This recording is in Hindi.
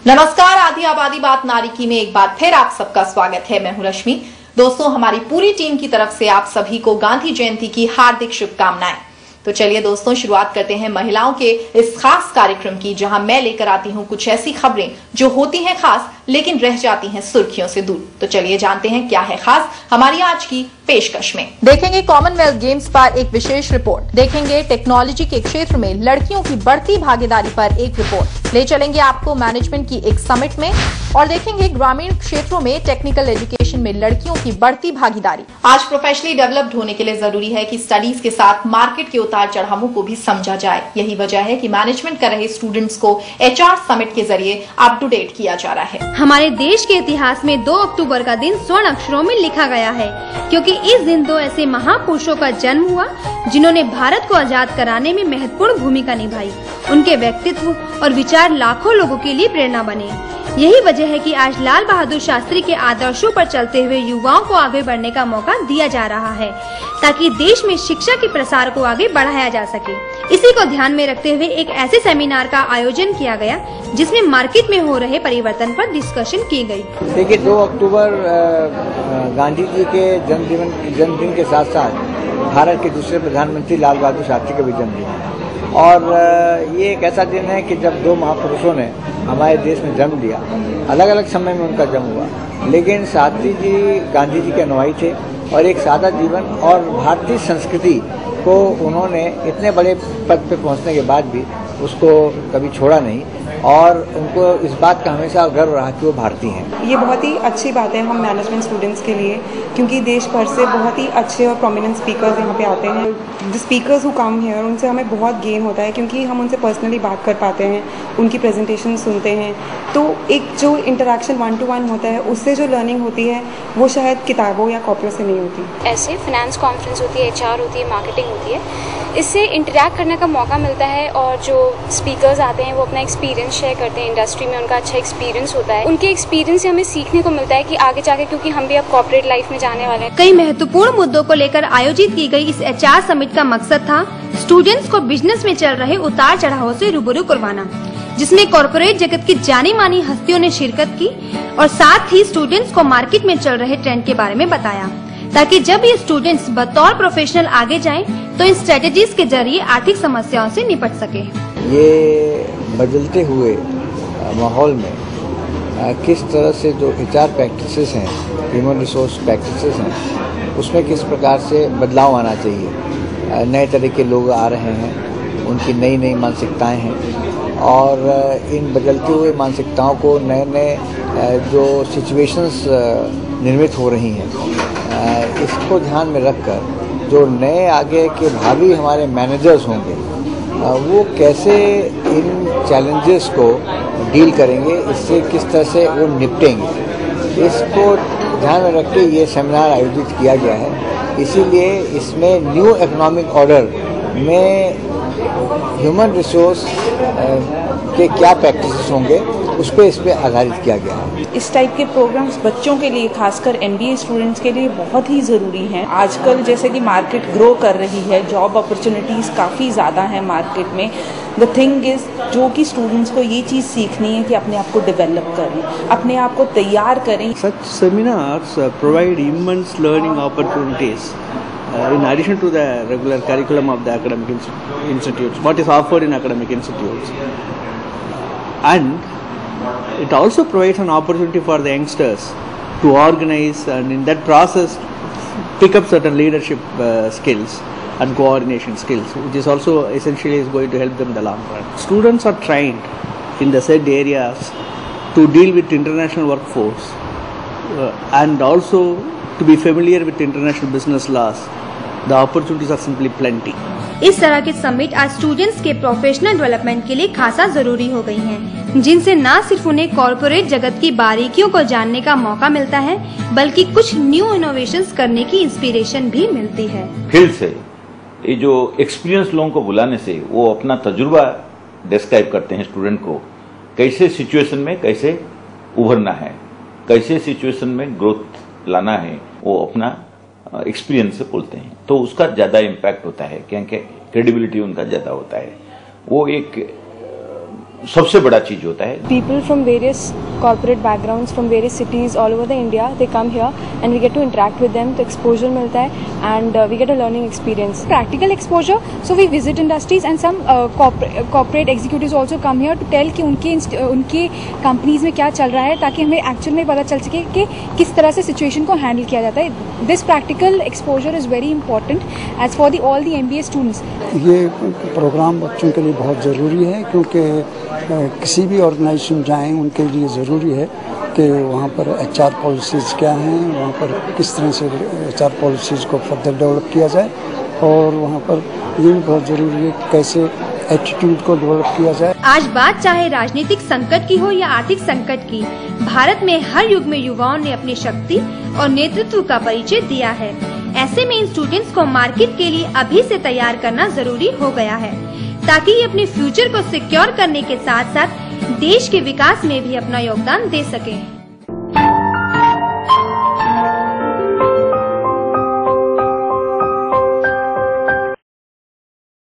नमस्कार, आधी आबादी बात नारिकी में एक बार फिर आप सबका स्वागत है। मैं हूं रश्मि। दोस्तों, हमारी पूरी टीम की तरफ से आप सभी को गांधी जयंती की हार्दिक शुभकामनाएं। तो चलिए दोस्तों, शुरुआत करते हैं महिलाओं के इस खास कार्यक्रम की, जहां मैं लेकर आती हूं कुछ ऐसी खबरें जो होती हैं खास लेकिन रह जाती हैं सुर्खियों से दूर। तो चलिए जानते हैं क्या है खास हमारी आज की पेशकश में। देखेंगे कॉमनवेल्थ गेम्स पर एक विशेष रिपोर्ट, देखेंगे टेक्नोलॉजी के क्षेत्र में लड़कियों की बढ़ती भागीदारी पर एक रिपोर्ट, ले चलेंगे आपको मैनेजमेंट की एक समिट में और देखेंगे ग्रामीण क्षेत्रों में टेक्निकल एजुकेशन में लड़कियों की बढ़ती भागीदारी। आज प्रोफेशनली डेवलप्ड होने के लिए जरूरी है कि स्टडीज के साथ मार्केट के उतार चढ़ावों को भी समझा जाए। यही वजह है कि मैनेजमेंट कर रहे स्टूडेंट्स को HR समिट के जरिए अप टू डेट किया जा रहा है। हमारे देश के इतिहास में 2 अक्टूबर का दिन स्वर्ण अक्षरों में लिखा गया है, क्योंकि इस दिन 2 ऐसे महापुरुषों का जन्म हुआ जिन्होंने भारत को आजाद कराने में महत्वपूर्ण भूमिका निभाई। उनके व्यक्तित्व और विचार लाखों लोगों के लिए प्रेरणा बने। यही वजह है कि आज लाल बहादुर शास्त्री के आदर्शों पर चलते हुए युवाओं को आगे बढ़ने का मौका दिया जा रहा है, ताकि देश में शिक्षा के प्रसार को आगे बढ़ाया जा सके। इसी को ध्यान में रखते हुए एक ऐसे सेमिनार का आयोजन किया गया जिसमें मार्केट में हो रहे परिवर्तन पर डिस्कशन की गई। देखिए, 2 अक्टूबर गांधी जी के जन्मदिन के साथ साथ भारत के दूसरे प्रधानमंत्री लाल बहादुर शास्त्री का भी जन्मदिन है और ये एक ऐसा दिन है कि जब 2 महापुरुषों ने हमारे देश में जन्म लिया। अलग अलग समय में उनका जन्म हुआ, लेकिन शास्त्री जी गांधी जी के अनुयायी थे और एक सादा जीवन और भारतीय संस्कृति को उन्होंने इतने बड़े पद पे पहुंचने के बाद भी उसको कभी छोड़ा नहीं और उनको इस बात का हमेशा गर्व रहा कि वो भारतीय हैं। ये बहुत ही अच्छी बात है हम मैनेजमेंट स्टूडेंट्स के लिए, क्योंकि देश भर से बहुत ही अच्छे और प्रोमिनेंट स्पीकर्स यहाँ पे आते हैं। The speakers who come here, उनसे हमें बहुत गेन होता है, क्योंकि हम उनसे पर्सनली बात कर पाते हैं, उनकी प्रेजेंटेशन सुनते हैं। तो एक जो इंटरेक्शन 1 to 1 होता है, उससे जो लर्निंग होती है वो शायद किताबों या कॉपियों से नहीं होती। ऐसे फाइनेंस कॉन्फ्रेंस होती है, HR होती है, मार्केटिंग होती है, इससे इंटरेक्ट करने का मौका मिलता है और जो स्पीकर्स आते हैं वो अपना एक्सपीरियंस शेयर करते हैं। इंडस्ट्री में उनका अच्छा एक्सपीरियंस होता है, उनके एक्सपीरियंस से हमें सीखने को मिलता है कि आगे जाके, क्योंकि हम भी अब कॉर्पोरेट लाइफ में जाने वाले हैं। कई महत्वपूर्ण मुद्दों को लेकर आयोजित की गई इस HR समिट का मकसद था स्टूडेंट्स को बिजनेस में चल रहे उतार चढ़ावों से रूबरू करवाना, जिसमें कॉर्पोरेट जगत की जानी मानी हस्तियों ने शिरकत की और साथ ही स्टूडेंट्स को मार्केट में चल रहे ट्रेंड के बारे में बताया, ताकि जब ये स्टूडेंट्स बतौर प्रोफेशनल आगे जाएं तो इन स्ट्रेटेजीज के जरिए आर्थिक समस्याओं से निपट सके। ये बदलते हुए माहौल में किस तरह से जो HR प्रैक्टिसेस हैं, ह्यूमन रिसोर्स प्रैक्टिसेस हैं, उसमें किस प्रकार से बदलाव आना चाहिए। नए तरह के लोग आ रहे हैं, उनकी नई नई मानसिकताएं हैं और इन बदलते हुए मानसिकताओं को नए नए जो सिचुएशंस निर्मित हो रही हैं, इसको ध्यान में रखकर जो नए आगे के भावी हमारे मैनेजर्स होंगे वो कैसे इन चैलेंजेस को डील करेंगे, इससे किस तरह से वो निपटेंगे, इसको ध्यान में रख के ये सेमिनार आयोजित किया गया है। इसीलिए इसमें न्यू इकोनॉमिक ऑर्डर में ह्यूमन रिसोर्स के क्या प्रैक्टिसेस होंगे उस पर इस पर आधारित किया गया है। इस टाइप के प्रोग्राम्स बच्चों के लिए, खासकर MBA स्टूडेंट्स के लिए बहुत ही ज़रूरी हैं। आजकल जैसे कि मार्केट ग्रो कर रही है, जॉब अपॉर्चुनिटीज़ काफ़ी ज़्यादा हैं मार्केट में। द थिंग इज़, जो कि स्टूडेंट्स को ये चीज़ सीखनी है कि अपने आप को डेवलप करें, अपने आप को तैयार करें। Such seminars provide immense learning opportunities in addition to the regular curriculum of the academic institutes, what is offered in academic institutes. And it also provides an opportunity for the youngsters to organize and in that process pick up certain leadership skills and coordination skills, which is also essentially is going to help them in the long run. Students are trained in the said areas to deal with international workforce and also to be familiar with international business laws. The opportunities are simply plenty. इस तरह के समिट आज स्टूडेंट्स के प्रोफेशनल डेवलपमेंट के लिए खासा जरूरी हो गई हैं, जिनसे न सिर्फ उन्हें कॉर्पोरेट जगत की बारीकियों को जानने का मौका मिलता है, बल्कि कुछ न्यू इनोवेशंस करने की इंस्पिरेशन भी मिलती है। फील्ड से ये जो एक्सपीरियंस लोगों को बुलाने से वो अपना तजुर्बा डिस्क्राइब करते हैं स्टूडेंट को, कैसे सिचुएशन में कैसे उभरना है, कैसे सिचुएशन में ग्रोथ लाना है, वो अपना एक्सपीरियंस से बोलते हैं। तो उसका ज्यादा इम्पैक्ट होता है, क्योंकि क्रेडिबिलिटी उनका ज्यादा होता है। वो एक सबसे बड़ा चीज होता है। People from various corporate backgrounds from various cities all over the India, they come here and we get to interact with them, तो exposure मिलता है and we get a learning experience. Practical exposure, so we visit industries and some corporate executives also come here to tell कि उनके companies में क्या चल रहा है, ताकि हमें actual में पता चल सके कि किस तरह से situation को handle किया जाता है। This practical exposure is very important as for all the MBA students. ये प्रोग्राम बच्चों के लिए बहुत ज़रूरी है, क्योंकि किसी भी ऑर्गेनाइजेशन जाएं उनके लिए ज़रूरी है कि वहाँ पर HR पॉलिसीज़ क्या हैं, वहाँ पर किस तरह से HR पॉलिसीज़ को फर्दर डेवलप किया जाए, और वहाँ पर ये भी बहुत ज़रूरी है कैसे एटीट्यूड को डेवलप किया जाए। आज बात चाहे राजनीतिक संकट की हो या आर्थिक संकट की, भारत में हर युग में युवाओं ने अपनी शक्ति और नेतृत्व का परिचय दिया है। ऐसे में इन स्टूडेंट्स को मार्केट के लिए अभी से तैयार करना जरूरी हो गया है, ताकि ये अपने फ्यूचर को सिक्योर करने के साथ साथ देश के विकास में भी अपना योगदान दे सकें।